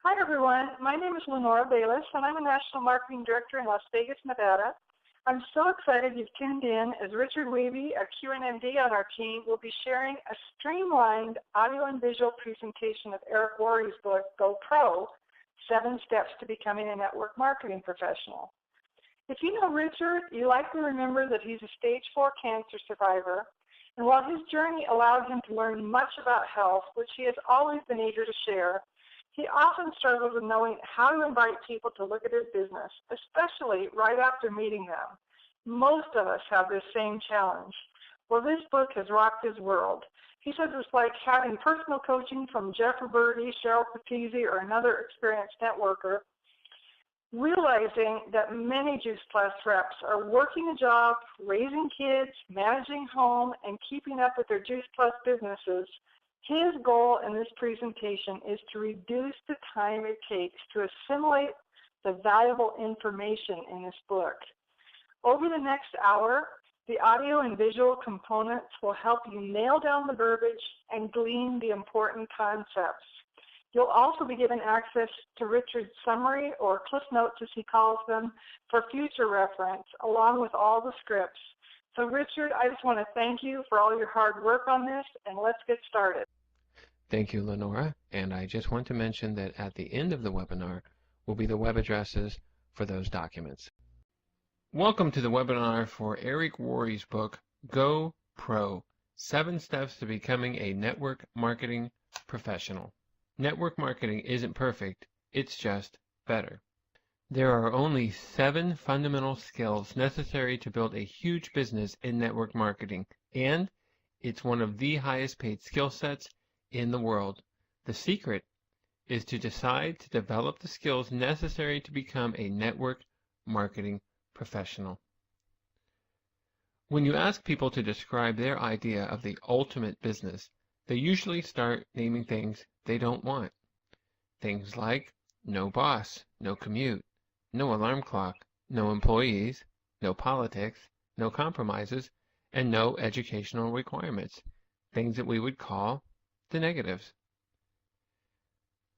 Hi, everyone. My name is Lenora Bayless, and I'm a National Marketing Director in Las Vegas, Nevada. I'm so excited you've tuned in as Richard Wiebe, a QNMD on our team, will be sharing a streamlined audio and visual presentation of Eric Worre's book, Go Pro, 7 Steps to Becoming a Network Marketing Professional. If you know Richard, you likely remember that he's a stage 4 cancer survivor, and while his journey allowed him to learn much about health, which he has always been eager to share, he often struggles with knowing how to invite people to look at his business, especially right after meeting them. Most of us have this same challenge. Well, this book has rocked his world. He says it's like having personal coaching from Jeff Roberti, Cheryl Patizzi, or another experienced networker, realizing that many Juice Plus reps are working a job, raising kids, managing home, and keeping up with their Juice Plus businesses. His goal in this presentation is to reduce the time it takes to assimilate the valuable information in this book. Over the next hour, the audio and visual components will help you nail down the verbiage and glean the important concepts. You'll also be given access to Richard's summary, or Cliff Notes as he calls them, for future reference, along with all the scripts. So Richard, I just want to thank you for all your hard work on this, and let's get started. Thank you, Lenora. And I just want to mention that at the end of the webinar will be the web addresses for those documents. Welcome to the webinar for Eric Worre's book, Go Pro, 7 Steps to Becoming a Network Marketing Professional. Network marketing isn't perfect, it's just better. There are only 7 fundamental skills necessary to build a huge business in network marketing, and it's one of the highest paid skill sets in the world. The secret is to decide to develop the skills necessary to become a network marketing professional. When you ask people to describe their idea of the ultimate business, they usually start naming things they don't want. Things like no boss, no commute, no alarm clock, no employees, no politics, no compromises, and no educational requirements, things that we would call the negatives.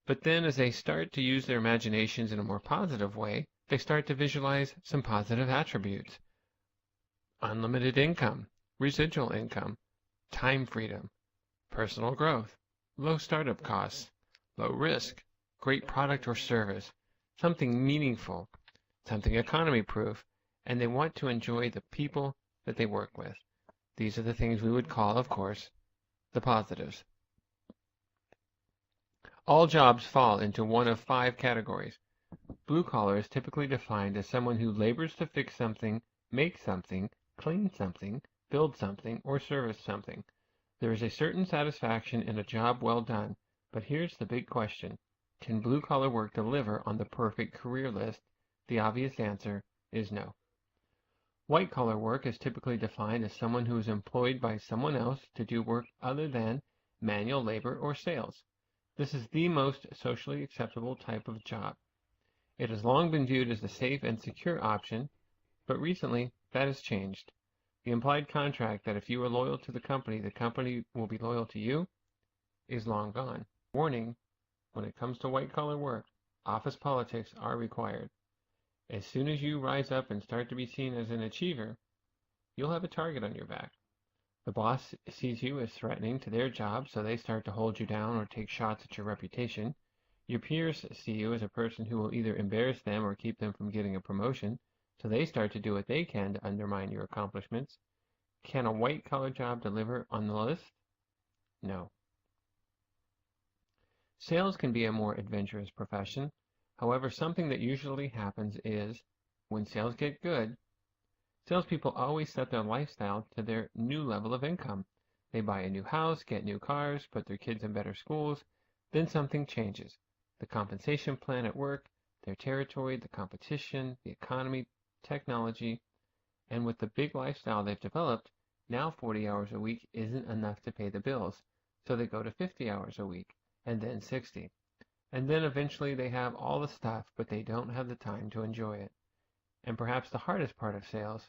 But then as they start to use their imaginations in a more positive way, they start to visualize some positive attributes. Unlimited income, residual income, time freedom, personal growth, low startup costs, low risk, great product or service, something meaningful, something economy-proof, and they want to enjoy the people that they work with. These are the things we would call, of course, the positives. All jobs fall into one of 5 categories. Blue collar is typically defined as someone who labors to fix something, make something, clean something, build something, or service something. There is a certain satisfaction in a job well done, but here's the big question. Can blue-collar work deliver on the perfect career list? The obvious answer is no. White-collar work is typically defined as someone who is employed by someone else to do work other than manual labor or sales. This is the most socially acceptable type of job. It has long been viewed as the safe and secure option, but recently that has changed. The implied contract that if you are loyal to the company will be loyal to you is long gone. Warning, when it comes to white-collar work, office politics are required. As soon as you rise up and start to be seen as an achiever, you'll have a target on your back. The boss sees you as threatening to their job, so they start to hold you down or take shots at your reputation. Your peers see you as a person who will either embarrass them or keep them from getting a promotion, so they start to do what they can to undermine your accomplishments. Can a white-collar job deliver on the list? No. Sales can be a more adventurous profession. However, something that usually happens is, when sales get good, salespeople always set their lifestyle to their new level of income. They buy a new house, get new cars, put their kids in better schools. Then something changes. The compensation plan at work, their territory, the competition, the economy, technology, and with the big lifestyle they've developed, now 40 hours a week isn't enough to pay the bills, so they go to 50 hours a week, and then 60. And then eventually they have all the stuff, but they don't have the time to enjoy it. And perhaps the hardest part of sales,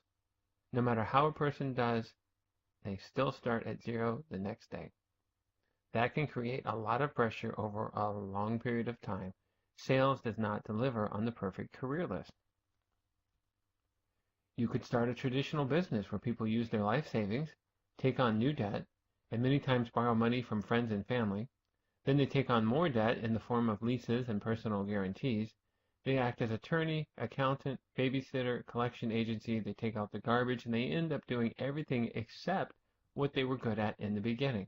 no matter how a person does, they still start at 0 the next day. That can create a lot of pressure over a long period of time, Sales does not deliver on the perfect career list. You could start a traditional business where people use their life savings, take on new debt, and many times borrow money from friends and family. Then they take on more debt in the form of leases and personal guarantees. They act as attorney, accountant, babysitter, collection agency. They take out the garbage, and they end up doing everything except what they were good at in the beginning.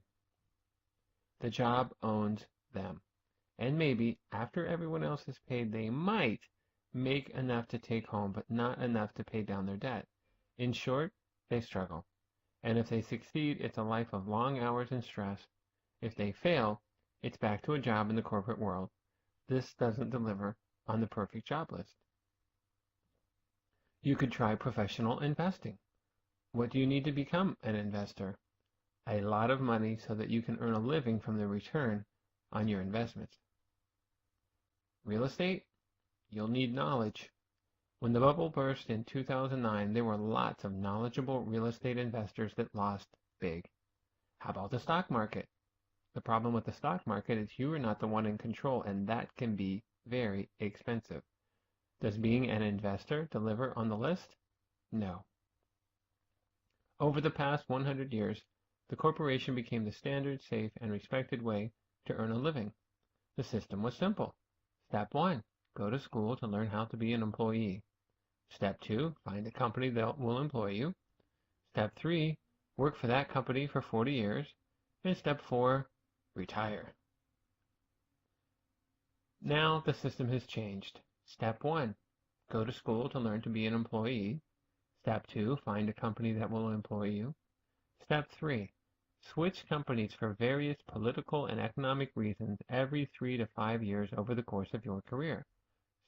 The job owns them. And maybe, after everyone else is paid, they might make enough to take home, but not enough to pay down their debt. In short, they struggle. And if they succeed, it's a life of long hours and stress. If they fail, it's back to a job in the corporate world. This doesn't deliver on the perfect job list. You could try professional investing. What do you need to become an investor? A lot of money so that you can earn a living from the return on your investments. Real estate? You'll need knowledge. When the bubble burst in 2009, there were lots of knowledgeable real estate investors that lost big. How about the stock market? The problem with the stock market is you are not the one in control, and that can be very expensive. Does being an investor deliver on the list? No. Over the past 100 years, the corporation became the standard, safe, and respected way to earn a living. The system was simple. Step 1, go to school to learn how to be an employee. Step 2, find a company that will employ you. Step 3, work for that company for 40 years. And Step 4, retire. Now the system has changed. Step 1, go to school to learn to be an employee. Step 2, find a company that will employ you. Step 3, switch companies for various political and economic reasons every 3 to 5 years over the course of your career.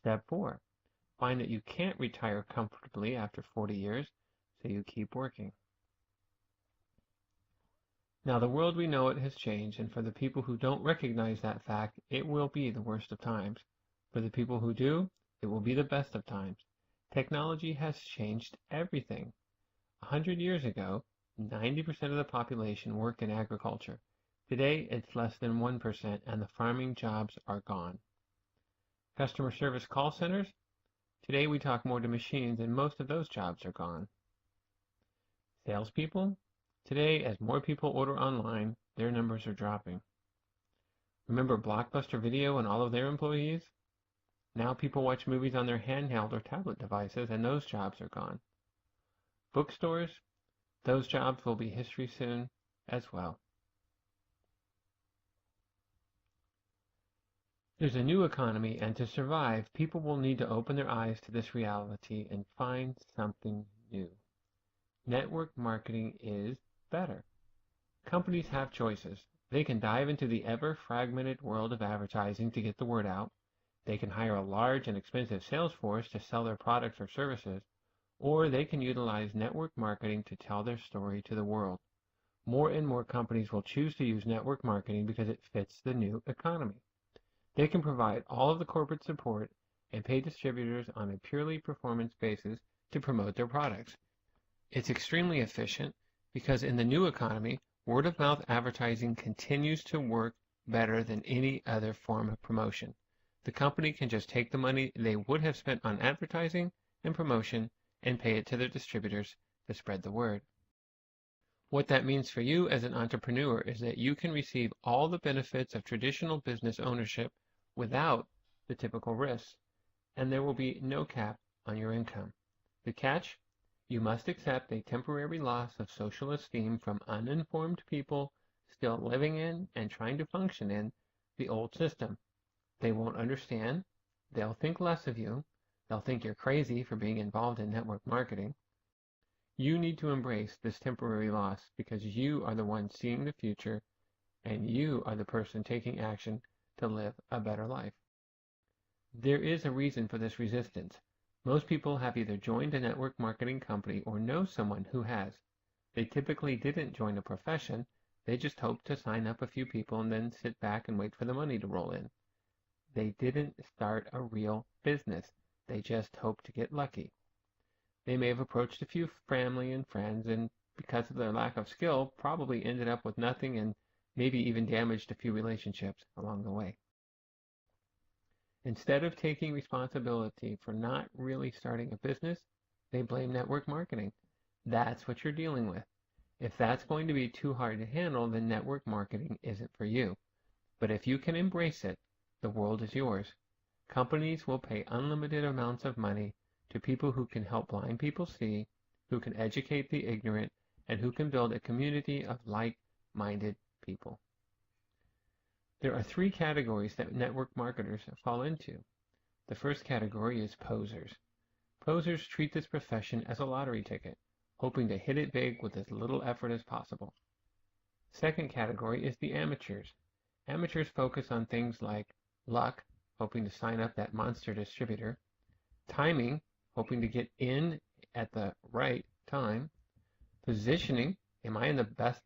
Step 4, find that you can't retire comfortably after 40 years, so you keep working. Now the world we know it has changed, and for the people who don't recognize that fact, it will be the worst of times. For the people who do, it will be the best of times. Technology has changed everything. 100 years ago, 90% of the population worked in agriculture. Today, it's less than 1%, and the farming jobs are gone. Customer service call centers? Today we talk more to machines, and most of those jobs are gone. Salespeople? Today, as more people order online, their numbers are dropping. Remember Blockbuster Video and all of their employees? Now people watch movies on their handheld or tablet devices, and those jobs are gone. Bookstores? Those jobs will be history soon as well. There's a new economy, and to survive, people will need to open their eyes to this reality and find something new. Network marketing is better. Companies have choices. They can dive into the ever-fragmented world of advertising to get the word out. They can hire a large and expensive sales force to sell their products or services, or they can utilize network marketing to tell their story to the world. More and more companies will choose to use network marketing because it fits the new economy. They can provide all of the corporate support and pay distributors on a purely performance basis to promote their products. It's extremely efficient because in the new economy, word-of-mouth advertising continues to work better than any other form of promotion. The company can just take the money they would have spent on advertising and promotion and pay it to their distributors to spread the word. What that means for you as an entrepreneur is that you can receive all the benefits of traditional business ownership without the typical risks, and there will be no cap on your income. The catch? You must accept a temporary loss of social esteem from uninformed people still living in and trying to function in the old system. They won't understand. They'll think less of you. They'll think you're crazy for being involved in network marketing. You need to embrace this temporary loss because you are the one seeing the future, and you are the person taking action to live a better life. There is a reason for this resistance. Most people have either joined a network marketing company or know someone who has. They typically didn't join a profession. They just hoped to sign up a few people and then sit back and wait for the money to roll in. They didn't start a real business. They just hoped to get lucky. They may have approached a few family and friends, and because of their lack of skill, probably ended up with nothing and maybe even damaged a few relationships along the way. Instead of taking responsibility for not really starting a business, they blame network marketing. That's what you're dealing with. If that's going to be too hard to handle, then network marketing isn't for you. But if you can embrace it, the world is yours. Companies will pay unlimited amounts of money to people who can help blind people see, who can educate the ignorant, and who can build a community of like-minded people. There are 3 categories that network marketers fall into. The first category is posers. Posers treat this profession as a lottery ticket, hoping to hit it big with as little effort as possible. Second category is the amateurs. Amateurs focus on things like luck, hoping to sign up that monster distributor, timing, hoping to get in at the right time, positioning, am I in the best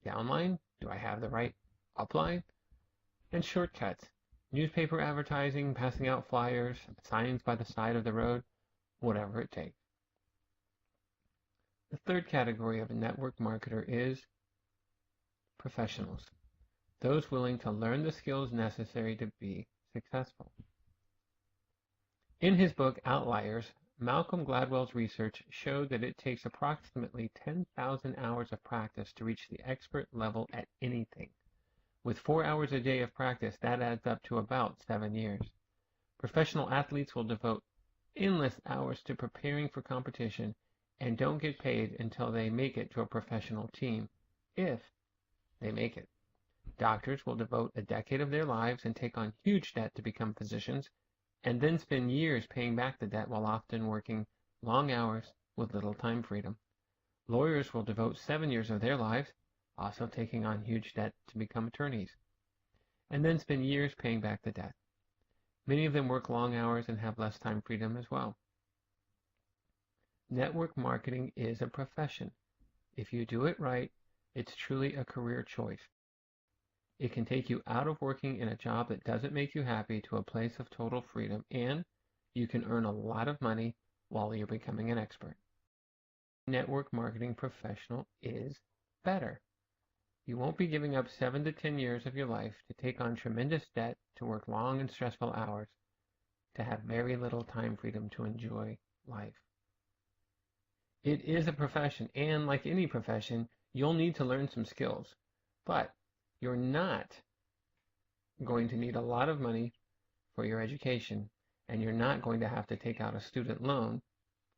downline? Do I have the right upline? And shortcuts, newspaper advertising, passing out flyers, signs by the side of the road, whatever it takes. The third category of a network marketer is professionals, those willing to learn the skills necessary to be successful. In his book Outliers, Malcolm Gladwell's research showed that it takes approximately 10,000 hours of practice to reach the expert level at anything. With 4 hours a day of practice, that adds up to about 7 years. Professional athletes will devote endless hours to preparing for competition and don't get paid until they make it to a professional team, if they make it. Doctors will devote a decade of their lives and take on huge debt to become physicians, and then spend years paying back the debt while often working long hours with little time freedom. Lawyers will devote 7 years of their lives, also taking on huge debt to become attorneys, and then spend years paying back the debt. Many of them work long hours and have less time freedom as well. Network marketing is a profession. If you do it right, it's truly a career choice. It can take you out of working in a job that doesn't make you happy to a place of total freedom, and you can earn a lot of money while you're becoming an expert. Network marketing professional is better. You won't be giving up 7 to 10 years of your life to take on tremendous debt, to work long and stressful hours, to have very little time freedom to enjoy life. It is a profession, and like any profession, you'll need to learn some skills. But you're not going to need a lot of money for your education, and you're not going to have to take out a student loan,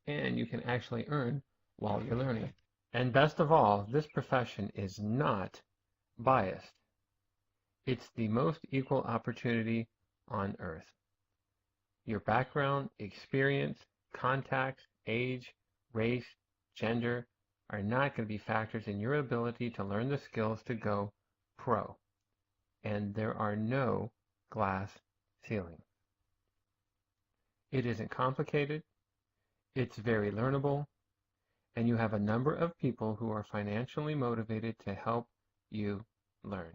and you can actually earn while you're learning. And best of all, this profession is not biased. It's the most equal opportunity on earth. Your background, experience, contacts, age, race, gender are not going to be factors in your ability to learn the skills to go pro. And there are no glass ceilings. It isn't complicated. It's very learnable. And you have a number of people who are financially motivated to help you learn.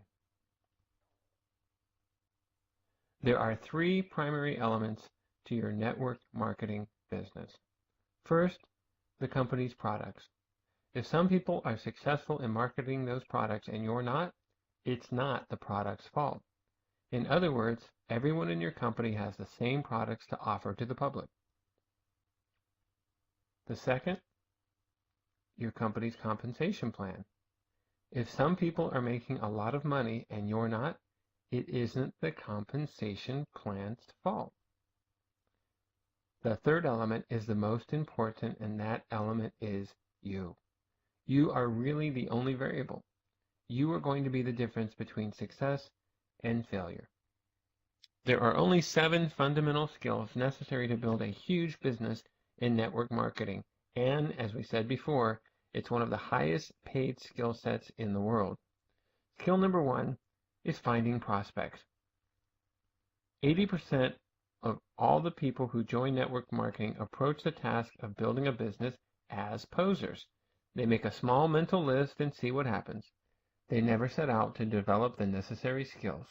There are 3 primary elements to your network marketing business. First, the company's products. If some people are successful in marketing those products and you're not, it's not the product's fault. In other words, everyone in your company has the same products to offer to the public. The second, your company's compensation plan. If some people are making a lot of money and you're not, it isn't the compensation plan's fault. The third element is the most important, and that element is you. You are really the only variable. You are going to be the difference between success and failure. There are only 7 fundamental skills necessary to build a huge business in network marketing, and as we said before, it's one of the highest paid skill sets in the world. Skill number 1 is finding prospects. 80% of all the people who join network marketing approach the task of building a business as posers. They make a small mental list and see what happens. They never set out to develop the necessary skills.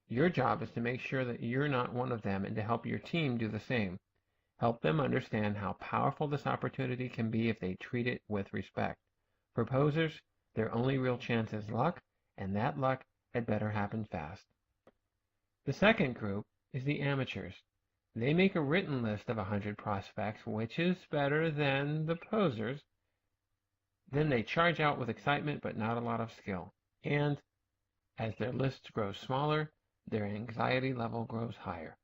Your job is to make sure that you're not one of them and to help your team do the same. Help them understand how powerful this opportunity can be if they treat it with respect. For posers, their only real chance is luck, and that luck had better happen fast. The second group is the amateurs. They make a written list of 100 prospects, which is better than the posers. Then they charge out with excitement but not a lot of skill. And as their lists grow smaller, their anxiety level grows higher.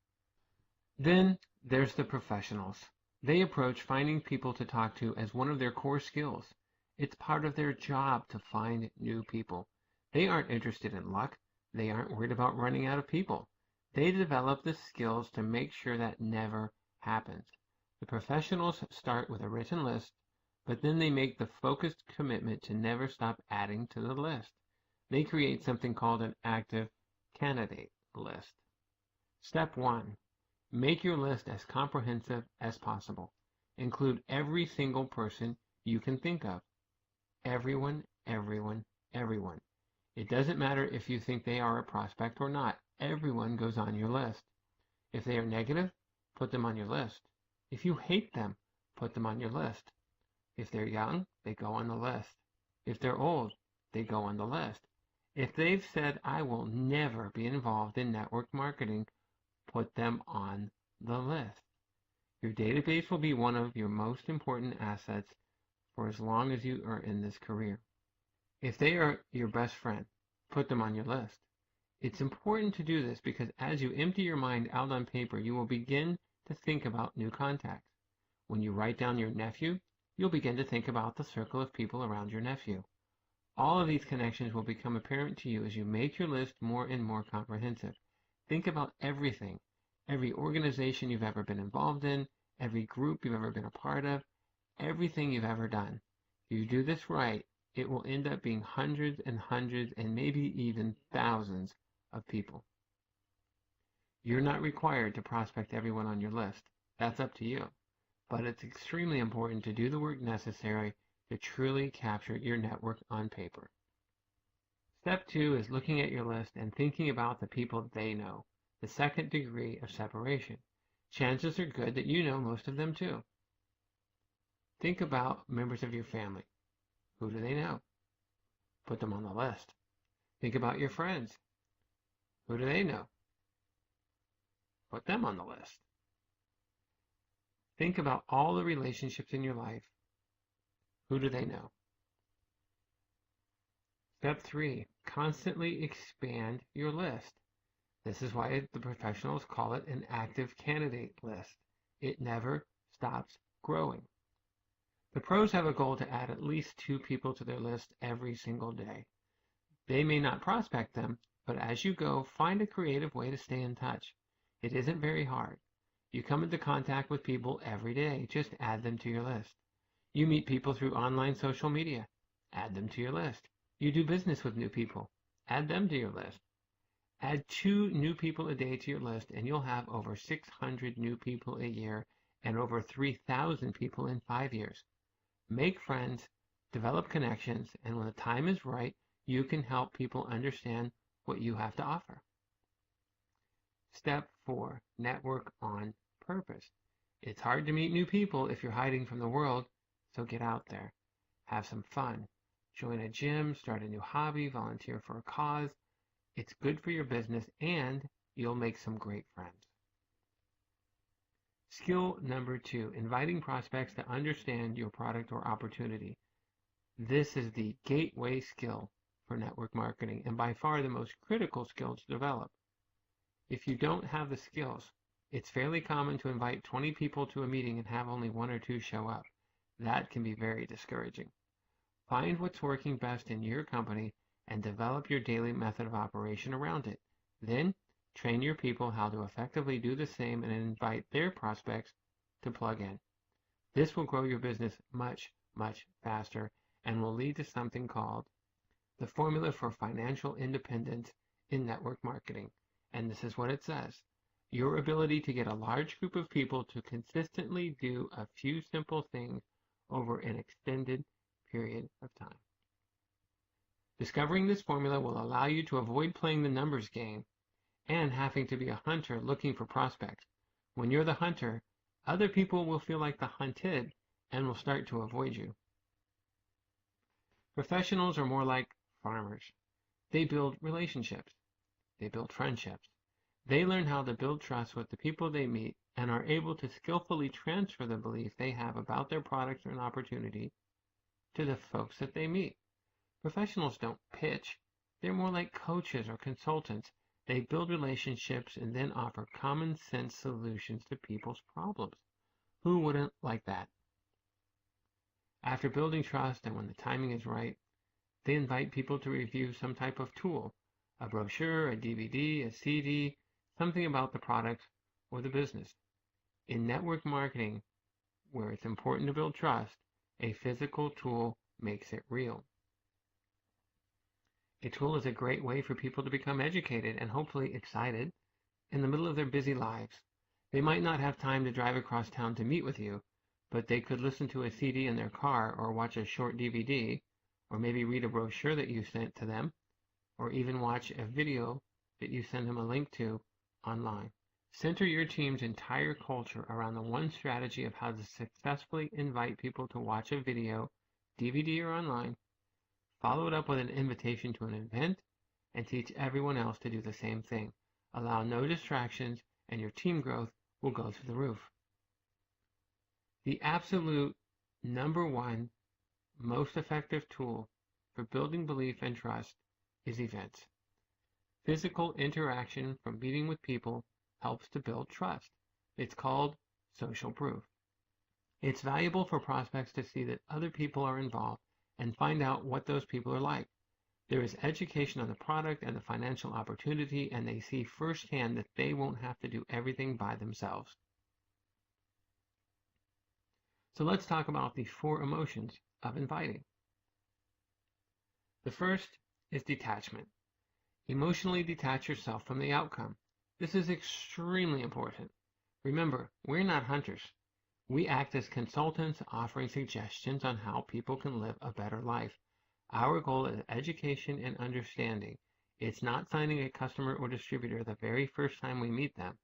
Then there's the professionals. They approach finding people to talk to as one of their core skills. It's part of their job to find new people. They aren't interested in luck. They aren't worried about running out of people. They develop the skills to make sure that never happens. The professionals start with a written list, but then they make the focused commitment to never stop adding to the list. They create something called an active candidate list. Step 1. Make your list as comprehensive as possible. Include every single person you can think of. Everyone, everyone, everyone. It doesn't matter if you think they are a prospect or not. Everyone goes on your list. If they are negative, put them on your list. If you hate them, put them on your list. If they're young, they go on the list. If they're old, they go on the list. If they've said, I will never be involved in network marketing, put them on the list. Your database will be one of your most important assets for as long as you are in this career. If they are your best friend, put them on your list. It's important to do this because as you empty your mind out on paper, you will begin to think about new contacts. When you write down your nephew, you'll begin to think about the circle of people around your nephew. All of these connections will become apparent to you as you make your list more and more comprehensive. Think about everything, every organization you've ever been involved in, every group you've ever been a part of, everything you've ever done. If you do this right, it will end up being hundreds and hundreds and maybe even thousands of people. You're not required to prospect everyone on your list. That's up to you. But it's extremely important to do the work necessary to truly capture your network on paper. Step 2 is looking at your list and thinking about the people they know, the second degree of separation. Chances are good that you know most of them too. Think about members of your family. Who do they know? Put them on the list. Think about your friends. Who do they know? Put them on the list. Think about all the relationships in your life. Who do they know? Step 3, constantly expand your list. This is why the professionals call it an active candidate list. It never stops growing. The pros have a goal to add at least 2 people to their list every single day. They may not prospect them, but as you go, find a creative way to stay in touch. It isn't very hard. You come into contact with people every day. Just add them to your list. You meet people through online social media. Add them to your list. You do business with new people. Add them to your list. Add 2 new people a day to your list, and you'll have over 600 new people a year and over 3,000 people in 5 years. Make friends, develop connections, and when the time is right, you can help people understand what you have to offer. Step 4, network on purpose. It's hard to meet new people if you're hiding from the world, so get out there. Have some fun. Join a gym, start a new hobby, volunteer for a cause. It's good for your business and you'll make some great friends. Skill number 2, inviting prospects to understand your product or opportunity. This is the gateway skill for network marketing and by far the most critical skill to develop. If you don't have the skills, it's fairly common to invite 20 people to a meeting and have only 1 or 2 show up. That can be very discouraging. Find what's working best in your company and develop your daily method of operation around it. Then, train your people how to effectively do the same and invite their prospects to plug in. This will grow your business much, much faster and will lead to something called the formula for financial independence in network marketing. And this is what it says. Your ability to get a large group of people to consistently do a few simple things over an extended period of time. Discovering this formula will allow you to avoid playing the numbers game and having to be a hunter looking for prospects. When you're the hunter, other people will feel like the hunted and will start to avoid you. Professionals are more like farmers. They build relationships. They build friendships. They learn how to build trust with the people they meet and are able to skillfully transfer the belief they have about their product or an opportunity to the folks that they meet. Professionals don't pitch. They're more like coaches or consultants. They build relationships and then offer common sense solutions to people's problems. Who wouldn't like that? After building trust and when the timing is right, they invite people to review some type of tool, a brochure, a DVD, a CD, something about the product or the business. In network marketing, where it's important to build trust, a physical tool makes it real. A tool is a great way for people to become educated and hopefully excited in the middle of their busy lives. They might not have time to drive across town to meet with you, but they could listen to a CD in their car or watch a short DVD, or maybe read a brochure that you sent to them, or even watch a video that you send them a link to online. Center your team's entire culture around the one strategy of how to successfully invite people to watch a video, DVD, or online. Follow it up with an invitation to an event, and teach everyone else to do the same thing. Allow no distractions, and your team growth will go through the roof. The absolute number one most effective tool for building belief and trust is events. Physical interaction from meeting with people helps to build trust. It's called social proof. It's valuable for prospects to see that other people are involved and find out what those people are like. There is education on the product and the financial opportunity, and they see firsthand that they won't have to do everything by themselves. So let's talk about the 4 emotions of inviting. The first is detachment. Emotionally detach yourself from the outcome. This is extremely important. Remember, we're not hunters. We act as consultants offering suggestions on how people can live a better life. Our goal is education and understanding. It's not signing a customer or distributor the very first time we meet them.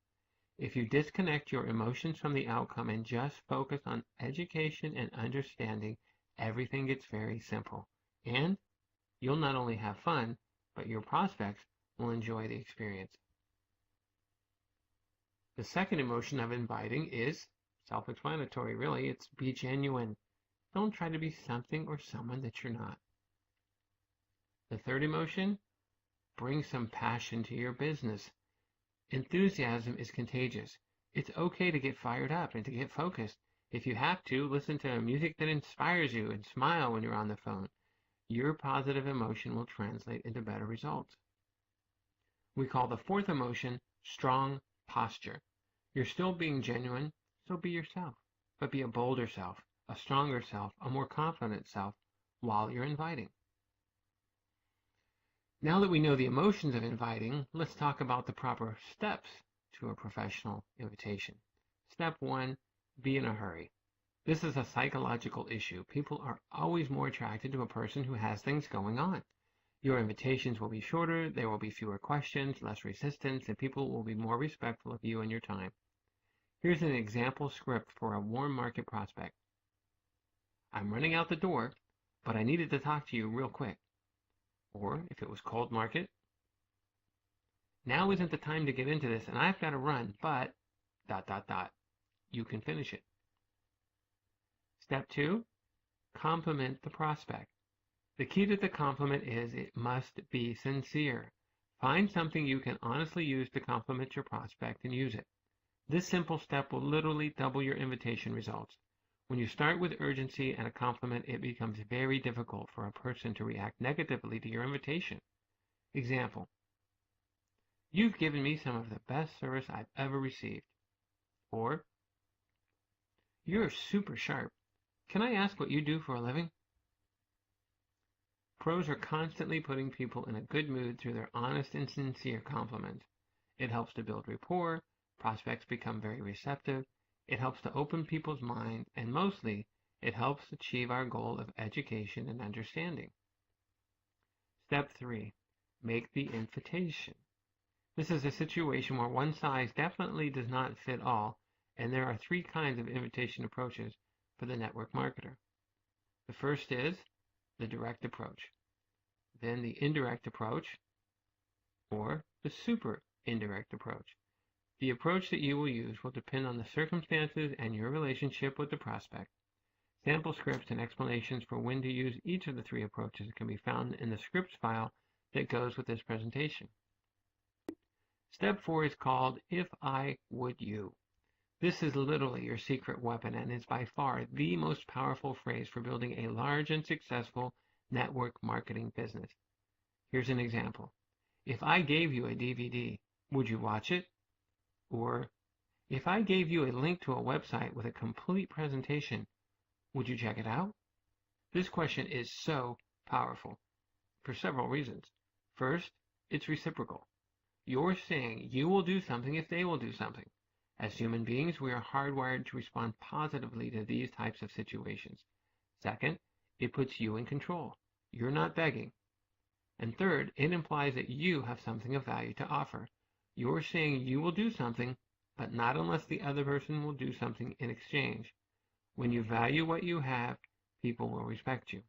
If you disconnect your emotions from the outcome and just focus on education and understanding, everything gets very simple. And you'll not only have fun, but your prospects will enjoy the experience. The second emotion of inviting is self-explanatory, really. It's be genuine. Don't try to be something or someone that you're not. The third emotion, bring some passion to your business. Enthusiasm is contagious. It's okay to get fired up and to get focused. If you have to, listen to music that inspires you and smile when you're on the phone. Your positive emotion will translate into better results. We call the fourth emotion strong posture. You're still being genuine, so be yourself, but be a bolder self, a stronger self, a more confident self while you're inviting. Now that we know the emotions of inviting, let's talk about the proper steps to a professional invitation. Step 1, be in a hurry. This is a psychological issue. People are always more attracted to a person who has things going on. Your invitations will be shorter, there will be fewer questions, less resistance, and people will be more respectful of you and your time. Here's an example script for a warm market prospect. I'm running out the door, but I needed to talk to you real quick. Or, if it was cold market, now isn't the time to get into this, and I've got to run, but ... You can finish it. Step 2, compliment the prospect. The key to the compliment is it must be sincere. Find something you can honestly use to compliment your prospect and use it. This simple step will literally double your invitation results. When you start with urgency and a compliment, it becomes very difficult for a person to react negatively to your invitation. Example: you've given me some of the best service I've ever received. Or, you're super sharp. Can I ask what you do for a living? Pros are constantly putting people in a good mood through their honest and sincere compliments. It helps to build rapport, prospects become very receptive, it helps to open people's minds, and mostly, it helps achieve our goal of education and understanding. Step 3, make the invitation. This is a situation where one size definitely does not fit all, and there are 3 kinds of invitation approaches for the network marketer. The first is the direct approach, then the indirect approach, or the super indirect approach. The approach that you will use will depend on the circumstances and your relationship with the prospect. Sample scripts and explanations for when to use each of the three approaches can be found in the scripts file that goes with this presentation. Step 4 is called If I Would You. This is literally your secret weapon and is by far the most powerful phrase for building a large and successful network marketing business. Here's an example. If I gave you a DVD, would you watch it? Or, if I gave you a link to a website with a complete presentation, would you check it out? This question is so powerful for several reasons. First, it's reciprocal. You're saying you will do something if they will do something. As human beings, we are hardwired to respond positively to these types of situations. Second, it puts you in control. You're not begging. And third, it implies that you have something of value to offer. You're saying you will do something, but not unless the other person will do something in exchange. When you value what you have, people will respect you.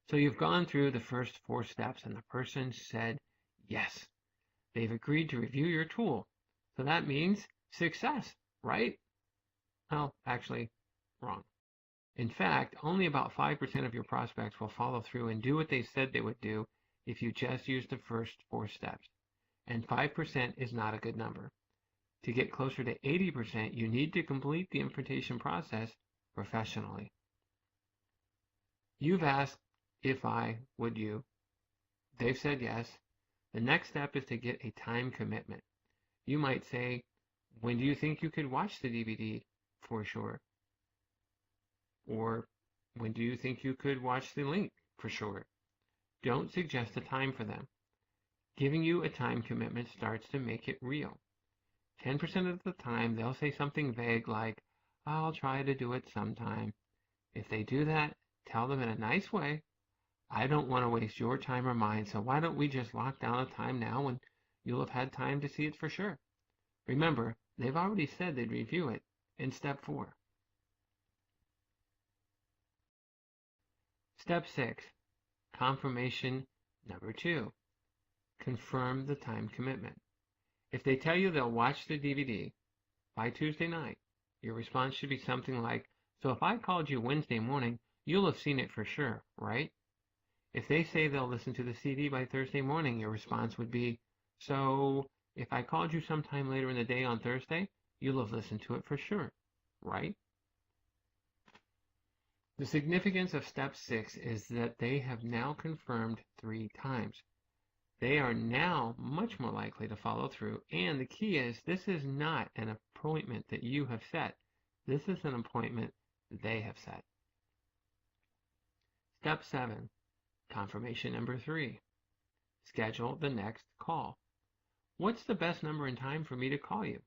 So you've gone through the first 4 steps and the person said yes. They've agreed to review your tool. So that means success, right? Well, actually, wrong. In fact, only about 5% of your prospects will follow through and do what they said they would do if you just use the first 4 steps. And 5% is not a good number. To get closer to 80%, you need to complete the invitation process professionally. You've asked if I would you. They've said yes. The next step is to get a time commitment. You might say, when do you think you could watch the DVD for sure? Or when do you think you could watch the link for sure? Don't suggest a time for them. Giving you a time commitment starts to make it real. 10% of the time, they'll say something vague like, I'll try to do it sometime. If they do that, tell them in a nice way, I don't want to waste your time or mine, so why don't we just lock down a time now when you'll have had time to see it for sure? Remember, they've already said they'd review it in step 4. Step 6, confirmation number 2. Confirm the time commitment. If they tell you they'll watch the DVD by Tuesday night, your response should be something like, so if I called you Wednesday morning, you'll have seen it for sure, right? If they say they'll listen to the CD by Thursday morning, your response would be, so if I called you sometime later in the day on Thursday, you'll have listened to it for sure, right? The significance of step 6 is that they have now confirmed 3 times. They are now much more likely to follow through, and the key is this is not an appointment that you have set. This is an appointment they have set. Step 7, confirmation number 3. Schedule the next call. What's the best number and time for me to call you?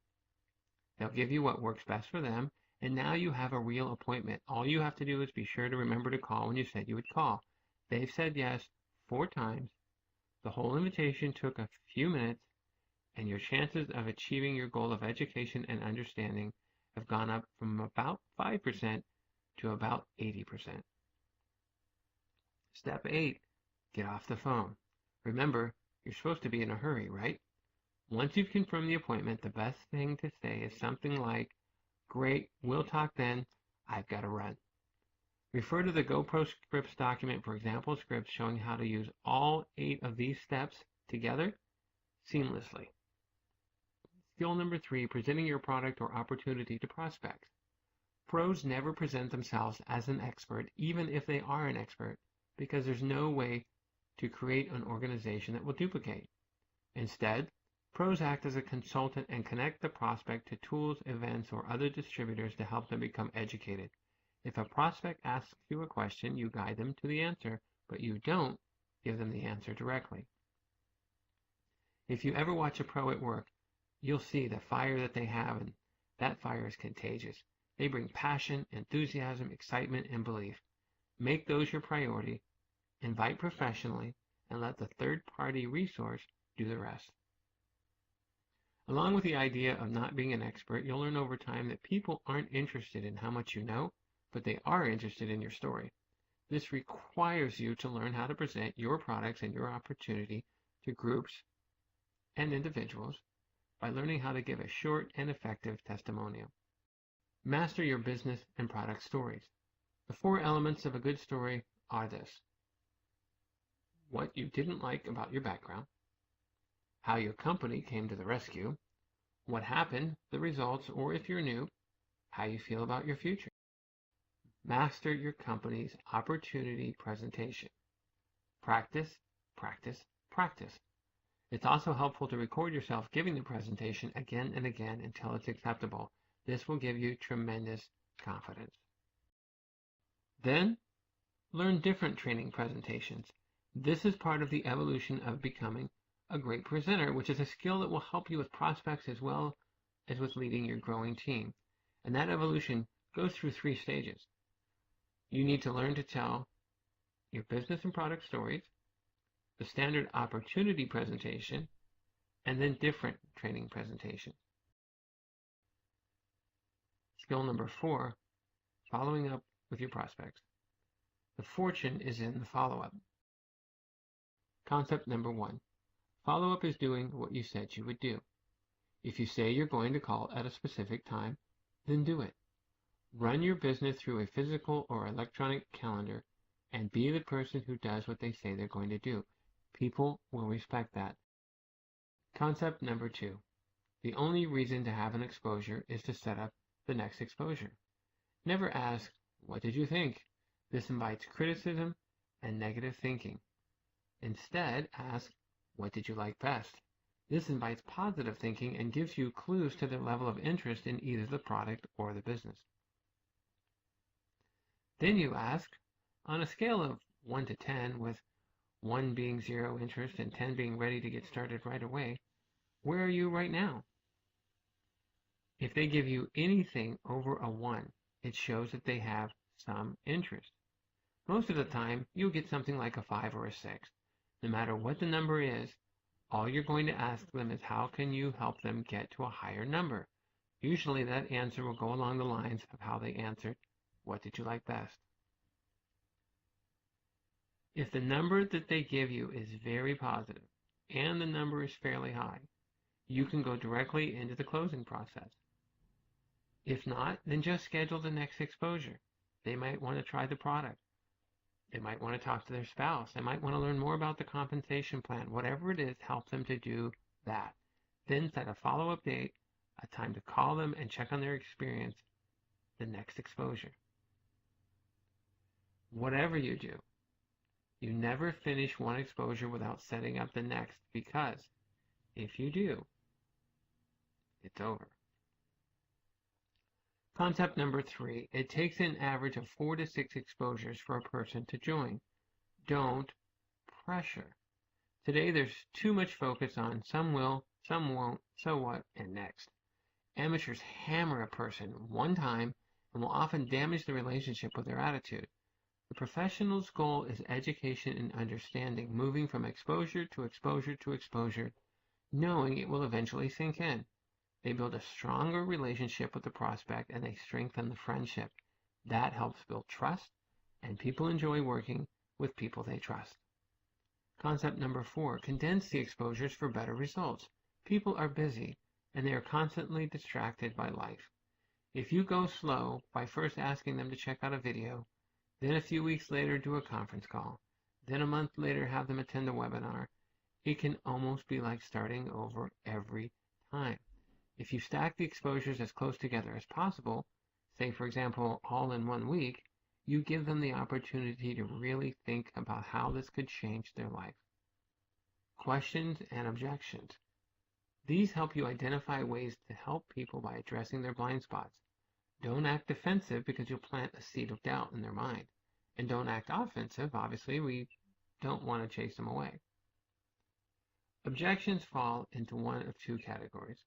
They'll give you what works best for them, and now you have a real appointment. All you have to do is be sure to remember to call when you said you would call. They've said yes 4 times. The whole invitation took a few minutes, and your chances of achieving your goal of education and understanding have gone up from about 5% to about 80%. Step 8, get off the phone. Remember, you're supposed to be in a hurry, right? Once you've confirmed the appointment, the best thing to say is something like, great, we'll talk then, I've got to run. Refer to the GoPro Scripts document for example scripts showing how to use all 8 of these steps together seamlessly. Skill number 3, presenting your product or opportunity to prospects. Pros never present themselves as an expert, even if they are an expert, because there's no way to create an organization that will duplicate. Instead, pros act as a consultant and connect the prospect to tools, events, or other distributors to help them become educated. If a prospect asks you a question, you guide them to the answer, but you don't give them the answer directly. If you ever watch a pro at work, you'll see the fire that they have, and that fire is contagious. They bring passion, enthusiasm, excitement, and belief. Make those your priority, invite professionally, and let the third-party resource do the rest. Along with the idea of not being an expert, you'll learn over time that people aren't interested in how much you know, but they are interested in your story. This requires you to learn how to present your products and your opportunity to groups and individuals by learning how to give a short and effective testimonial. Master your business and product stories. The 4 elements of a good story are this: what you didn't like about your background, how your company came to the rescue, what happened, the results, or if you're new, how you feel about your future. Master your company's opportunity presentation. Practice, practice, practice. It's also helpful to record yourself giving the presentation again and again until it's acceptable. This will give you tremendous confidence. Then, learn different training presentations. This is part of the evolution of becoming a great presenter, which is a skill that will help you with prospects as well as with leading your growing team. And that evolution goes through 3 stages. You need to learn to tell your business and product stories, the standard opportunity presentation, and then different training presentations. Skill number 4, following up with your prospects. The fortune is in the follow-up. Concept number 1. Follow-up is doing what you said you would do. If you say you're going to call at a specific time, then do it. Run your business through a physical or electronic calendar and be the person who does what they say they're going to do. People will respect that. Concept number 2. The only reason to have an exposure is to set up the next exposure. Never ask, "What did you think?" This invites criticism and negative thinking. Instead, ask, "What did you like best?" This invites positive thinking and gives you clues to their level of interest in either the product or the business. Then you ask, on a scale of 1 to 10, with 1 being 0 interest and 10 being ready to get started right away, where are you right now? If they give you anything over a 1, it shows that they have some interest. Most of the time, you'll get something like a 5 or a 6. No matter what the number is, all you're going to ask them is how can you help them get to a higher number. Usually that answer will go along the lines of how they answered, "What did you like best?" If the number that they give you is very positive and the number is fairly high, you can go directly into the closing process. If not, then just schedule the next exposure. They might want to try the product. They might want to talk to their spouse. They might want to learn more about the compensation plan. Whatever it is, help them to do that. Then set a follow-up date, a time to call them and check on their experience, the next exposure. Whatever you do, you never finish one exposure without setting up the next, because if you do, it's over. Concept number 3, it takes an average of 4 to 6 exposures for a person to join. Don't pressure. Today there's too much focus on some will, some won't, so what, and next. Amateurs hammer a person one time and will often damage the relationship with their attitude. The professional's goal is education and understanding, moving from exposure to exposure to exposure, knowing it will eventually sink in. They build a stronger relationship with the prospect and they strengthen the friendship. That helps build trust, and people enjoy working with people they trust. Concept number 4, condense the exposures for better results. People are busy and they are constantly distracted by life. If you go slow by first asking them to check out a video, then a few weeks later do a conference call, then a month later have them attend a webinar, it can almost be like starting over every time. If you stack the exposures as close together as possible, say for example all in 1 week, you give them the opportunity to really think about how this could change their life. Questions and objections. These help you identify ways to help people by addressing their blind spots. Don't act defensive because you'll plant a seed of doubt in their mind. And don't act offensive. Obviously, we don't want to chase them away. Objections fall into one of 2 categories.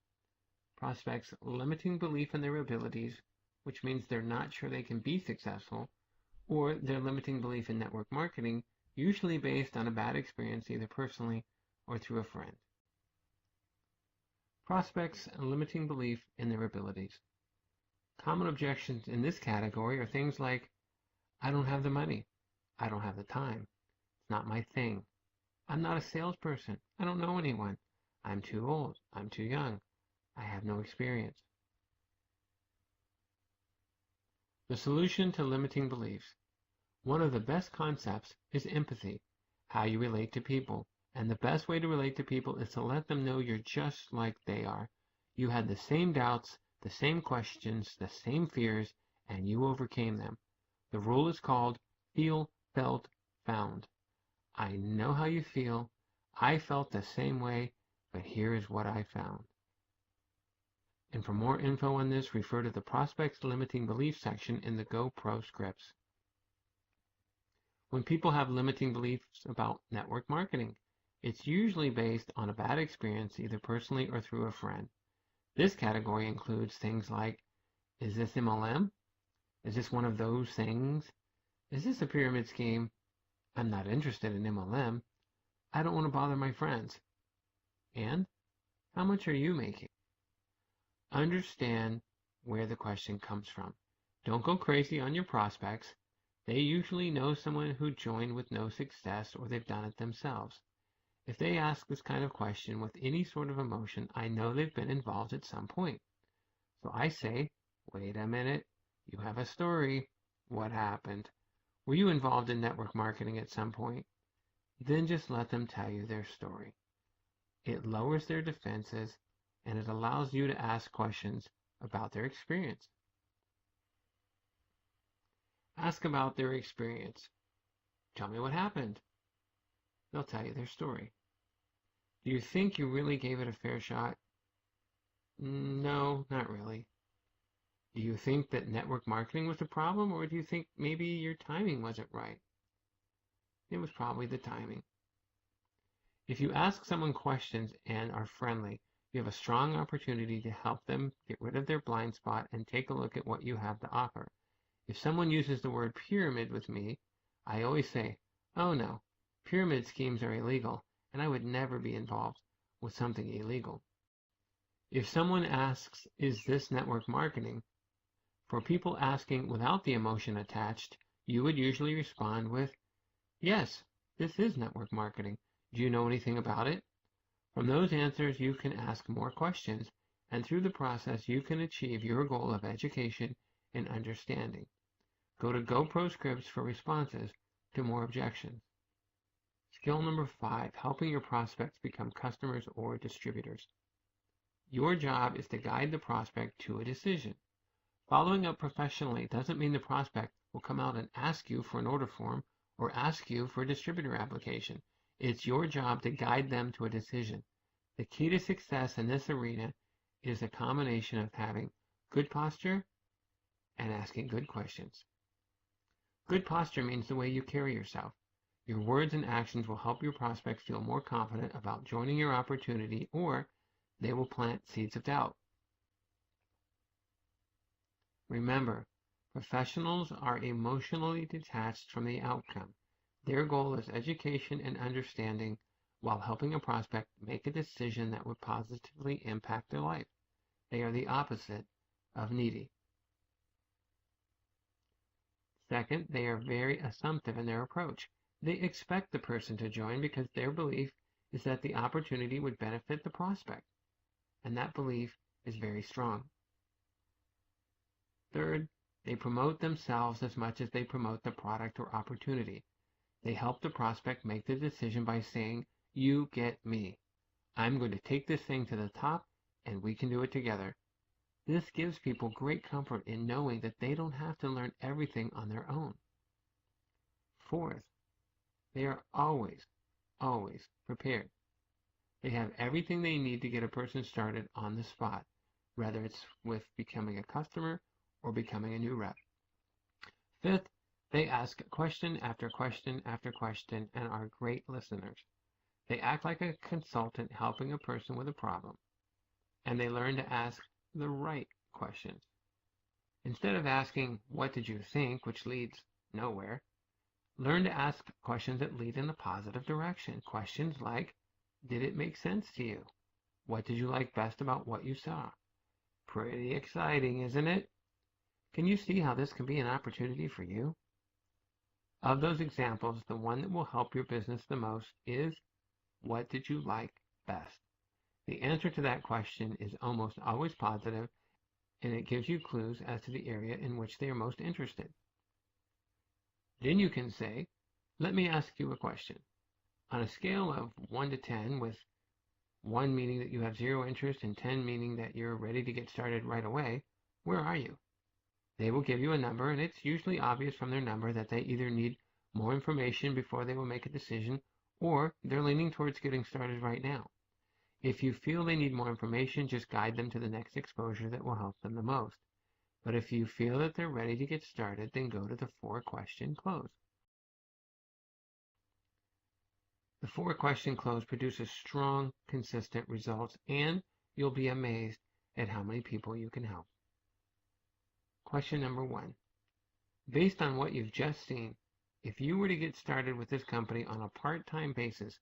Prospects' limiting belief in their abilities, which means they're not sure they can be successful, or their limiting belief in network marketing, usually based on a bad experience either personally or through a friend. Prospects' limiting belief in their abilities. Common objections in this category are things like, "I don't have the money. I don't have the time. It's not my thing. I'm not a salesperson. I don't know anyone. I'm too old. I'm too young. I have no experience. The solution to limiting beliefs. One of the best concepts is empathy, how you relate to people. And the best way to relate to people is to let them know you're just like they are. You had the same doubts, the same questions, the same fears, and you overcame them. The rule is called feel, felt, found. I know how you feel. I felt the same way, but here is what I found. And for more info on this, refer to the Prospects Limiting Beliefs section in the GoPro scripts. When people have limiting beliefs about network marketing, it's usually based on a bad experience, either personally or through a friend. This category includes things like, is this MLM? Is this one of those things? Is this a pyramid scheme? I'm not interested in MLM. I don't want to bother my friends. And how much are you making? Understand where the question comes from. Don't go crazy on your prospects. They usually know someone who joined with no success, or they've done it themselves. If they ask this kind of question with any sort of emotion, I know they've been involved at some point. So I say, wait a minute, you have a story. What happened? Were you involved in network marketing at some point? Then just let them tell you their story. It lowers their defenses, and it allows you to ask questions about their experience. Ask about their experience. Tell me what happened. They'll tell you their story. Do you think you really gave it a fair shot? No, not really. Do you think that network marketing was the problem, or do you think maybe your timing wasn't right? It was probably the timing. If you ask someone questions and are friendly, you have a strong opportunity to help them get rid of their blind spot and take a look at what you have to offer. If someone uses the word pyramid with me, I always say, oh no, pyramid schemes are illegal, and I would never be involved with something illegal. If someone asks, is this network marketing? For people asking without the emotion attached, you would usually respond with, yes, this is network marketing. Do you know anything about it? From those answers, you can ask more questions, and through the process, you can achieve your goal of education and understanding. Go to GoPro scripts for responses to more objections. Skill number 5, helping your prospects become customers or distributors. Your job is to guide the prospect to a decision. Following up professionally doesn't mean the prospect will come out and ask you for an order form or ask you for a distributor application. It's your job to guide them to a decision. The key to success in this arena is a combination of having good posture and asking good questions. Good posture means the way you carry yourself. Your words and actions will help your prospects feel more confident about joining your opportunity, or they will plant seeds of doubt. Remember, professionals are emotionally detached from the outcome. Their goal is education and understanding while helping a prospect make a decision that would positively impact their life. They are the opposite of needy. Second, they are very assumptive in their approach. They expect the person to join because their belief is that the opportunity would benefit the prospect, and that belief is very strong. Third, they promote themselves as much as they promote the product or opportunity. They help the prospect make the decision by saying, you get me. I'm going to take this thing to the top, and we can do it together. This gives people great comfort in knowing that they don't have to learn everything on their own. Fourth, they are always prepared. They have everything they need to get a person started on the spot, whether it's with becoming a customer or becoming a new rep. Fifth, they ask question after question after question and are great listeners. They act like a consultant helping a person with a problem, and they learn to ask the right questions. Instead of asking, what did you think, which leads nowhere, learn to ask questions that lead in a positive direction. Questions like, did it make sense to you? What did you like best about what you saw? Pretty exciting, isn't it? Can you see how this can be an opportunity for you? Of those examples, the one that will help your business the most is, what did you like best? The answer to that question is almost always positive, and it gives you clues as to the area in which they are most interested. Then you can say, let me ask you a question. On a scale of 1 to 10, with 1 meaning that you have zero interest and 10 meaning that you're ready to get started right away, where are you? They will give you a number, and it's usually obvious from their number that they either need more information before they will make a decision, or they're leaning towards getting started right now. If you feel they need more information, just guide them to the next exposure that will help them the most. But if you feel that they're ready to get started, then go to the 4-question close. The 4-question close produces strong, consistent results, and you'll be amazed at how many people you can help. Question number 1. Based on what you've just seen, if you were to get started with this company on a part-time basis,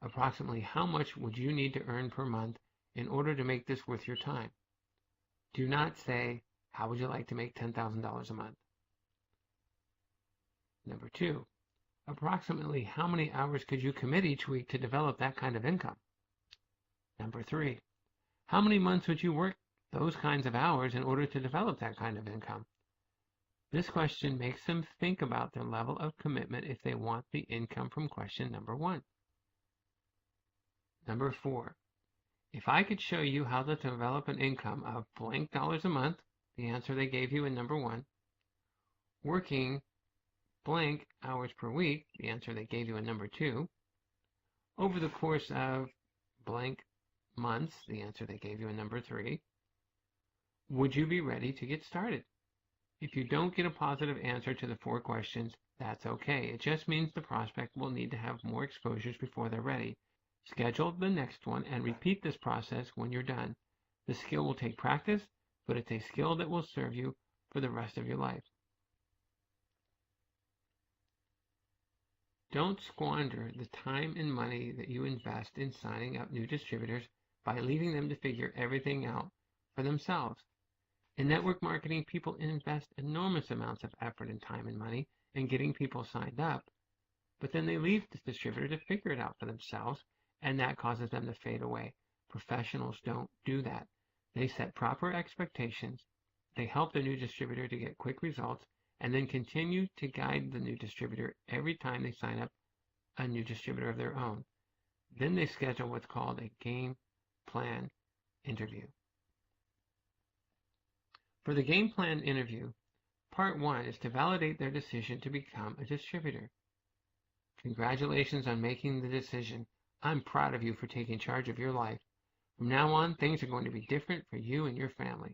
approximately how much would you need to earn per month in order to make this worth your time? Do not say, how would you like to make $10,000 a month? Number 2, approximately how many hours could you commit each week to develop that kind of income? Number 3, how many months would you work those kinds of hours in order to develop that kind of income? This question makes them think about their level of commitment if they want the income from question number 1. Number 4, if I could show you how to develop an income of blank dollars a month, the answer they gave you in number 1, working blank hours per week, the answer they gave you in number 2, over the course of blank months, the answer they gave you in number 3, would you be ready to get started? If you don't get a positive answer to the 4 questions, that's okay. It just means the prospect will need to have more exposures before they're ready. Schedule the next one and repeat this process when you're done. The skill will take practice, but it's a skill that will serve you for the rest of your life. Don't squander the time and money that you invest in signing up new distributors by leaving them to figure everything out for themselves. In network marketing, people invest enormous amounts of effort and time and money in getting people signed up, but then they leave the distributor to figure it out for themselves, and that causes them to fade away. Professionals don't do that. They set proper expectations, they help the new distributor to get quick results, and then continue to guide the new distributor every time they sign up a new distributor of their own. Then they schedule what's called a game plan interview. For the game plan interview, part 1 is to validate their decision to become a distributor. Congratulations on making the decision. I'm proud of you for taking charge of your life. From now on, things are going to be different for you and your family.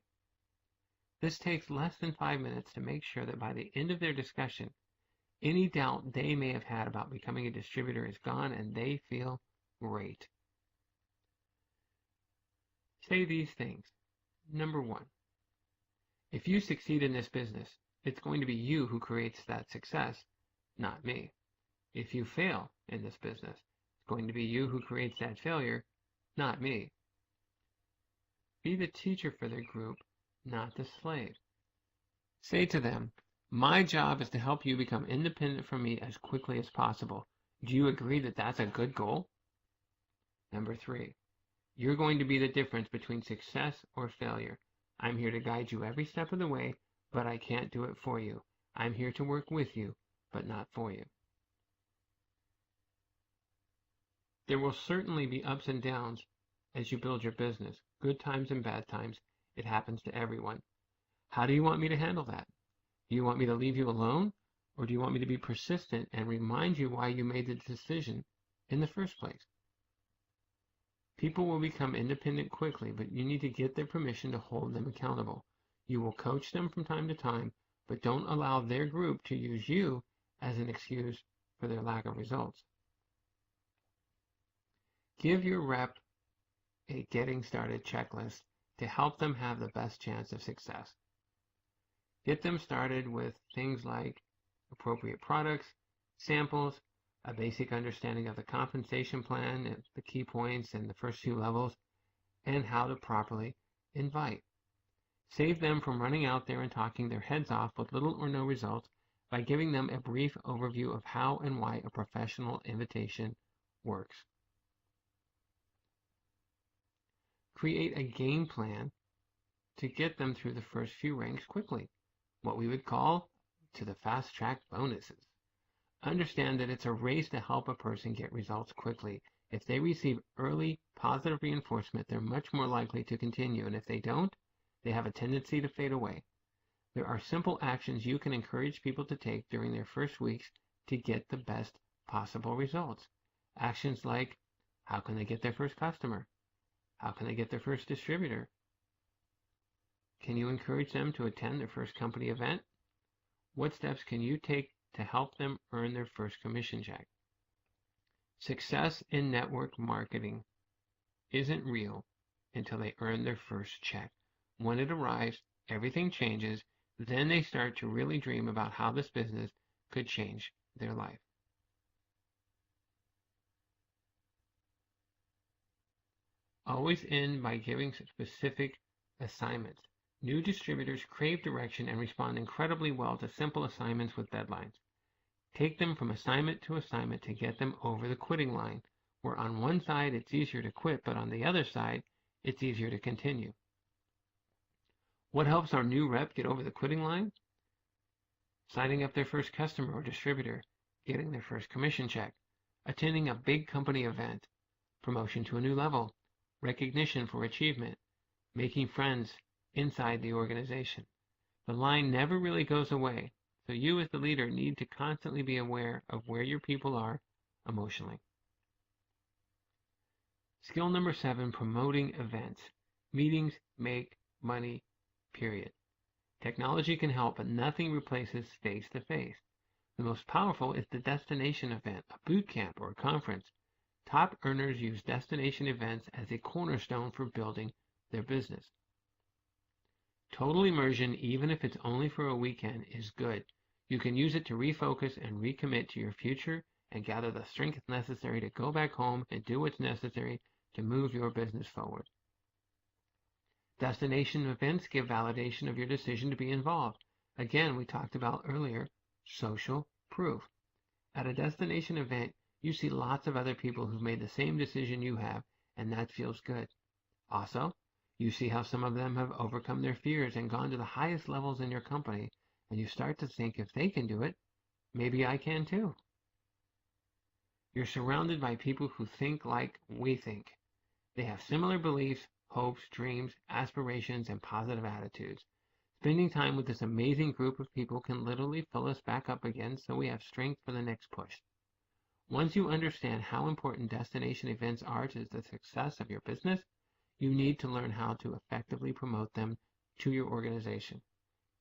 This takes less than 5 minutes to make sure that by the end of their discussion, any doubt they may have had about becoming a distributor is gone and they feel great. Say these things. Number 1, if you succeed in this business, it's going to be you who creates that success, not me. If you fail in this business, it's going to be you who creates that failure, not me. Be the teacher for their group, not the slave. Say to them, my job is to help you become independent from me as quickly as possible. Do you agree that that's a good goal? Number 3, you're going to be the difference between success or failure. I'm here to guide you every step of the way, but I can't do it for you. I'm here to work with you, but not for you. There will certainly be ups and downs as you build your business. Good times and bad times. It happens to everyone. How do you want me to handle that? Do you want me to leave you alone, or do you want me to be persistent and remind you why you made the decision in the first place? People will become independent quickly, but you need to get their permission to hold them accountable. You will coach them from time to time, but don't allow their group to use you as an excuse for their lack of results. Give your rep a getting started checklist to help them have the best chance of success. Get them started with things like appropriate products, samples, a basic understanding of the compensation plan, and the key points and the first few levels, and how to properly invite. Save them from running out there and talking their heads off with little or no results by giving them a brief overview of how and why a professional invitation works. Create a game plan to get them through the first few ranks quickly, what we would call to the fast track bonuses. Understand that it's a race to help a person get results quickly. If they receive early positive reinforcement, they're much more likely to continue, and if they don't, they have a tendency to fade away. There are simple actions you can encourage people to take during their first weeks to get the best possible results. Actions like, how can they get their first customer? How can they get their first distributor? Can you encourage them to attend their first company event? What steps can you take to help them earn their first commission check? Success in network marketing isn't real until they earn their first check. When it arrives, everything changes. Then they start to really dream about how this business could change their life. Always end by giving specific assignments. New distributors crave direction and respond incredibly well to simple assignments with deadlines. Take them from assignment to assignment to get them over the quitting line, where on one side it's easier to quit, but on the other side it's easier to continue. What helps our new rep get over the quitting line? Signing up their first customer or distributor, getting their first commission check, attending a big company event, promotion to a new level, recognition for achievement, making friends inside the organization. The line never really goes away, so you as the leader need to constantly be aware of where your people are emotionally. Skill number 7, promoting events. Meetings make money, period. Technology can help, but nothing replaces face-to-face. The most powerful is the destination event, a boot camp, or a conference. Top earners use destination events as a cornerstone for building their business. Total immersion, even if it's only for a weekend, is good. You can use it to refocus and recommit to your future and gather the strength necessary to go back home and do what's necessary to move your business forward. Destination events give validation of your decision to be involved. Again, we talked about earlier, social proof. At a destination event, you see lots of other people who've made the same decision you have, and that feels good. Also, you see how some of them have overcome their fears and gone to the highest levels in your company, and you start to think, if they can do it, maybe I can too. You're surrounded by people who think like we think. They have similar beliefs, hopes, dreams, aspirations, and positive attitudes. Spending time with this amazing group of people can literally fill us back up again so we have strength for the next push. Once you understand how important destination events are to the success of your business, you need to learn how to effectively promote them to your organization.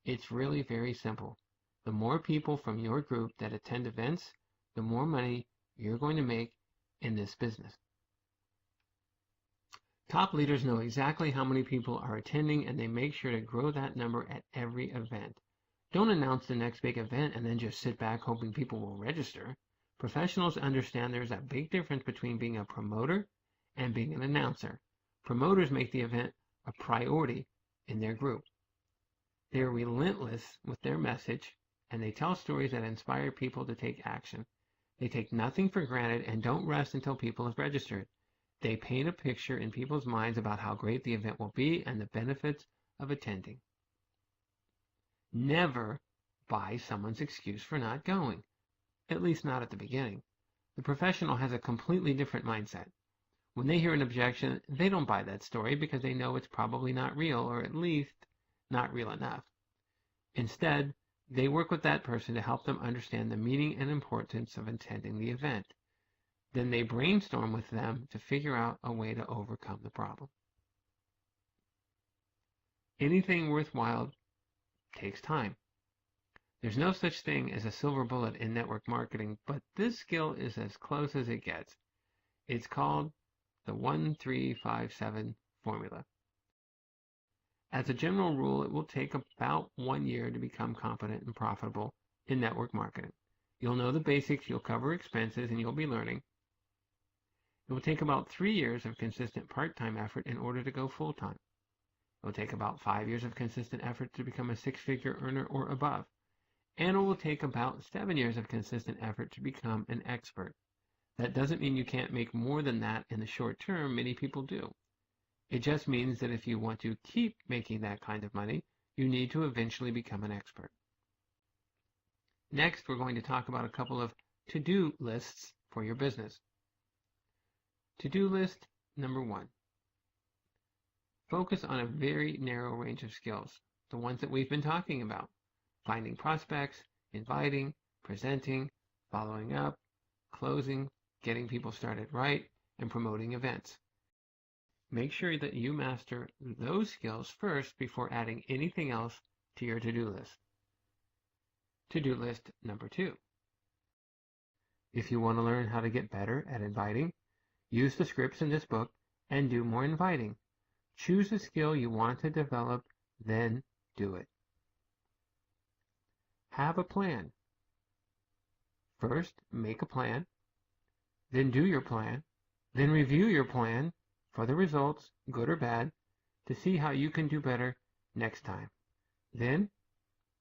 It's really very simple. The more people from your group that attend events, the more money you're going to make in this business. Top leaders know exactly how many people are attending, and they make sure to grow that number at every event. Don't announce the next big event and then just sit back hoping people will register. Professionals understand there's a big difference between being a promoter and being an announcer. Promoters make the event a priority in their group. They are relentless with their message, and they tell stories that inspire people to take action. They take nothing for granted and don't rest until people have registered. They paint a picture in people's minds about how great the event will be and the benefits of attending. Never buy someone's excuse for not going, at least not at the beginning. The professional has a completely different mindset. When they hear an objection, they don't buy that story because they know it's probably not real, or at least not real enough. Instead, they work with that person to help them understand the meaning and importance of attending the event. Then they brainstorm with them to figure out a way to overcome the problem. Anything worthwhile takes time. There's no such thing as a silver bullet in network marketing, but this skill is as close as it gets. It's called the 1-3-5-7 formula. As a general rule, it will take about 1 year to become confident and profitable in network marketing. You'll know the basics, you'll cover expenses, and you'll be learning. It will take about 3 years of consistent part-time effort in order to go full-time. It will take about 5 years of consistent effort to become a six-figure earner or above. And it will take about 7 years of consistent effort to become an expert. That doesn't mean you can't make more than that in the short term. Many people do. It just means that if you want to keep making that kind of money, you need to eventually become an expert. Next, we're going to talk about a couple of to-do lists for your business. To-do list number 1. Focus on a very narrow range of skills, the ones that we've been talking about: finding prospects, inviting, presenting, following up, closing, getting people started right, and promoting events. Make sure that you master those skills first before adding anything else to your to-do list. To-do list number 2. If you want to learn how to get better at inviting, use the scripts in this book and do more inviting. Choose a skill you want to develop, then do it. Have a plan. First, make a plan, then do your plan, then review your plan for the results, good or bad, to see how you can do better next time. Then,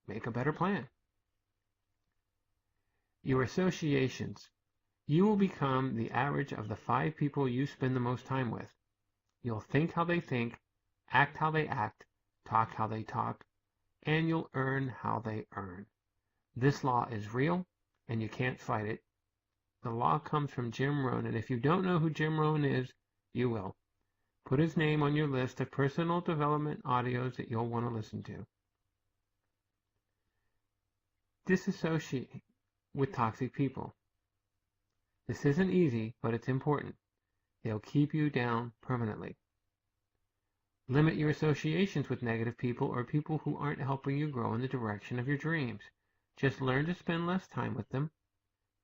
make a better plan. Your associations. You will become the average of the 5 people you spend the most time with. You'll think how they think, act how they act, talk how they talk, and you'll earn how they earn. This law is real, and you can't fight it. The law comes from Jim Rohn, and if you don't know who Jim Rohn is, you will. Put his name on your list of personal development audios that you'll want to listen to. Disassociate with toxic people. This isn't easy, but it's important. They'll keep you down permanently. Limit your associations with negative people or people who aren't helping you grow in the direction of your dreams. Just learn to spend less time with them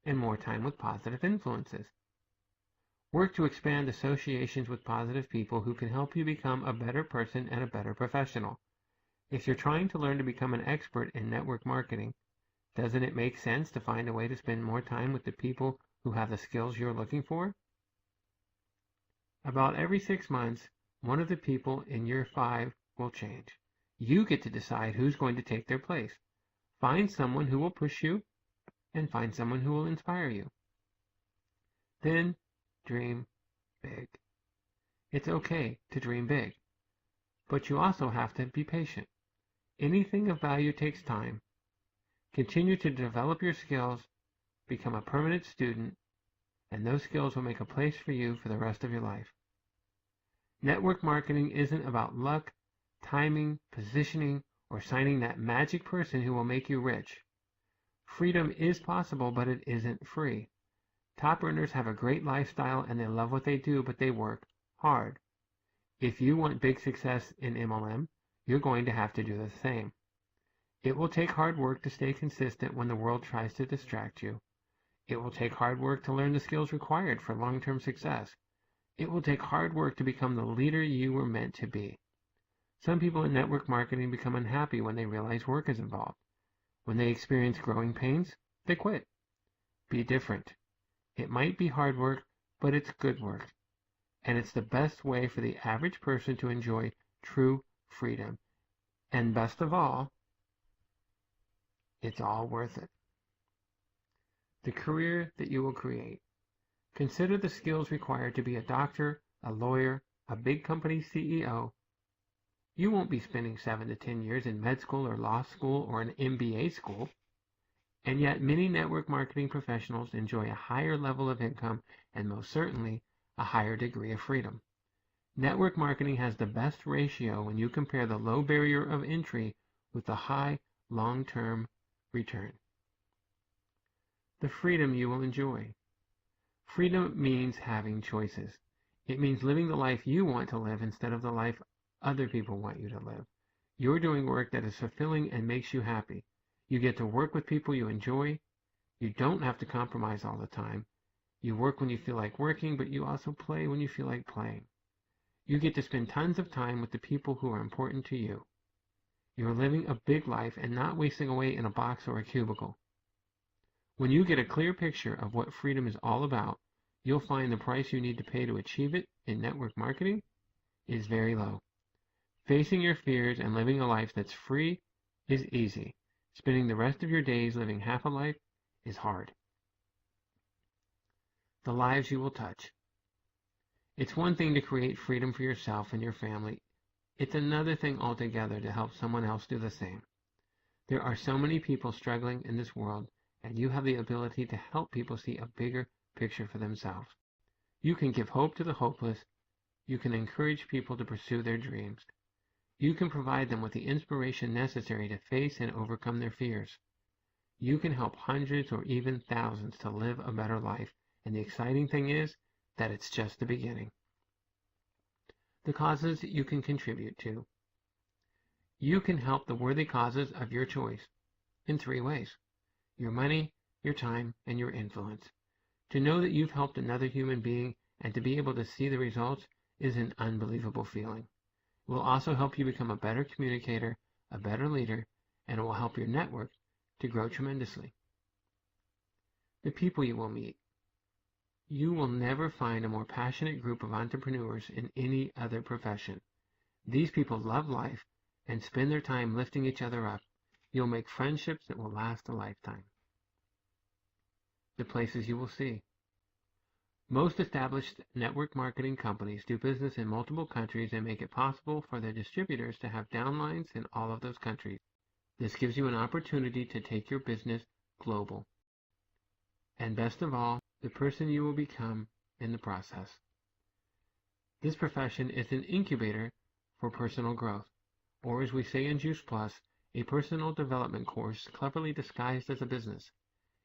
and more time with positive influences. Work to expand associations with positive people who can help you become a better person and a better professional. If you're trying to learn to become an expert in network marketing, doesn't it make sense to find a way to spend more time with the people who have the skills you're looking for? About every 6 months, one of the people in your 5 will change. You get to decide who's going to take their place. Find someone who will push you, and find someone who will inspire you. Then dream big. It's okay to dream big, but you also have to be patient. Anything of value takes time. Continue to develop your skills, become a permanent student, and those skills will make a place for you for the rest of your life. Network marketing isn't about luck, timing, positioning, or signing that magic person who will make you rich. Freedom is possible, but it isn't free. Top earners have a great lifestyle and they love what they do, but they work hard. If you want big success in MLM, you're going to have to do the same. It will take hard work to stay consistent when the world tries to distract you. It will take hard work to learn the skills required for long-term success. It will take hard work to become the leader you were meant to be. Some people in network marketing become unhappy when they realize work is involved. When they experience growing pains, they quit. Be different. It might be hard work, but it's good work. And it's the best way for the average person to enjoy true freedom. And best of all, it's all worth it. The career that you will create. Consider the skills required to be a doctor, a lawyer, a big company CEO. You won't be spending 7 to 10 years in med school or law school or an MBA school. And yet many network marketing professionals enjoy a higher level of income and most certainly a higher degree of freedom. Network marketing has the best ratio when you compare the low barrier of entry with the high long-term return. The freedom you will enjoy. Freedom means having choices. It means living the life you want to live instead of the life other people want you to live. You're doing work that is fulfilling and makes you happy. You get to work with people you enjoy. You don't have to compromise all the time. You work when you feel like working, but you also play when you feel like playing. You get to spend tons of time with the people who are important to you. You're living a big life and not wasting away in a box or a cubicle. When you get a clear picture of what freedom is all about, you'll find the price you need to pay to achieve it in network marketing is very low. Facing your fears and living a life that's free is easy. Spending the rest of your days living half a life is hard. The lives you will touch. It's one thing to create freedom for yourself and your family. It's another thing altogether to help someone else do the same. There are so many people struggling in this world, and you have the ability to help people see a bigger picture for themselves. You can give hope to the hopeless. You can encourage people to pursue their dreams. You can provide them with the inspiration necessary to face and overcome their fears. You can help hundreds or even thousands to live a better life, and the exciting thing is that it's just the beginning. The causes you can contribute to. You can help the worthy causes of your choice in 3 ways: your money, your time, and your influence. To know that you've helped another human being and to be able to see the results is an unbelievable feeling. It will also help you become a better communicator, a better leader, and it will help your network to grow tremendously. The people you will meet. You will never find a more passionate group of entrepreneurs in any other profession. These people love life and spend their time lifting each other up. You'll make friendships that will last a lifetime. The places you will see. Most established network marketing companies do business in multiple countries and make it possible for their distributors to have downlines in all of those countries. This gives you an opportunity to take your business global. And best of all, the person you will become in the process. This profession is an incubator for personal growth, or as we say in Juice Plus, a personal development course cleverly disguised as a business.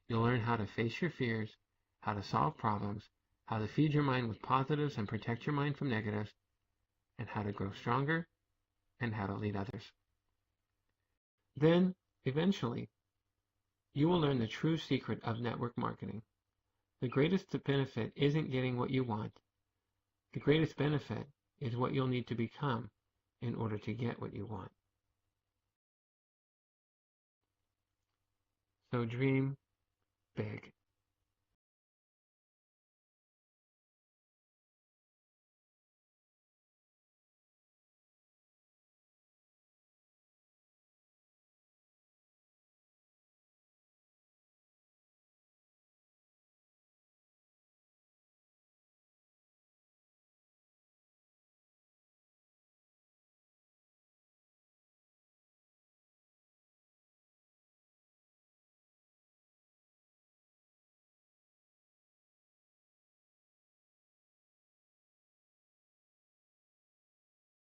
You'll learn how to face your fears, how to solve problems, how to feed your mind with positives and protect your mind from negatives, and how to grow stronger, and how to lead others. Then, eventually, you will learn the true secret of network marketing. The greatest benefit isn't getting what you want. The greatest benefit is what you'll need to become in order to get what you want. So dream big.